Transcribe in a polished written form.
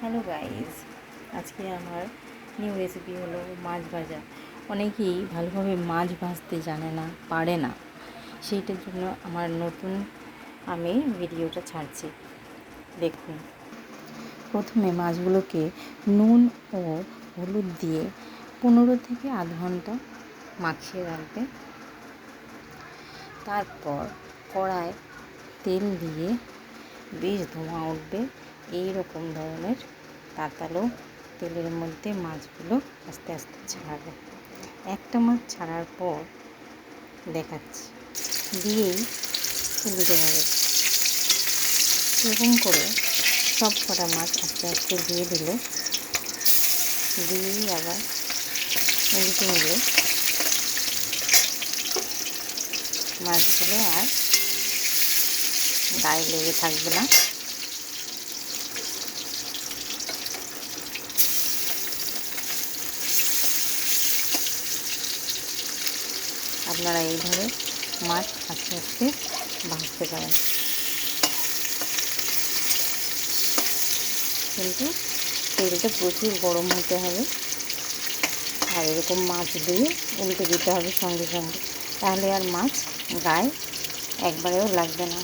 Hello guys, আজকে আমার new recipe হলো মাছ ভাজা। অনেকেই ভালোভাবে মাছ ভাজতে জানে না, পারে না। সেইটার জন্য আমার নতুন আমি ভিডিওটা ছাড়ছি, দেখুন। প্রথমে মাছগুলোকে নুন ও হলুদ দিয়ে 15 থেকে আধ ঘন্টা মাখিয়ে রাখবে। তারপর কড়ায় তেল দিয়ে বেশ ধোঁয়া উঠবে, এই রকম ধরনের তাতালো তেলের মধ্যে মাছগুলো আস্তে আস্তে ছাড়াবে। একটা মাছ ছাড়ার পর দেখাচ্ছি, দিয়েই উল্টে নেবে। এরকম করে সব কটা মাছ আস্তে আস্তে দিয়ে দিলে, দিয়েই আবার উল্টে নিলে মাছগুলো আর গায়ে লেগে থাকবে না। আপনারা এইভাবে মাছ আস্তে আস্তে ভাজতে পারেন, কিন্তু তেলটা প্রচুর গরম হতে হবে। আর এরকম মাছ দিয়ে উল্টে দিতে হবে সঙ্গে সঙ্গে, তাহলে আর মাছ গায়ে একবারেও লাগবে না।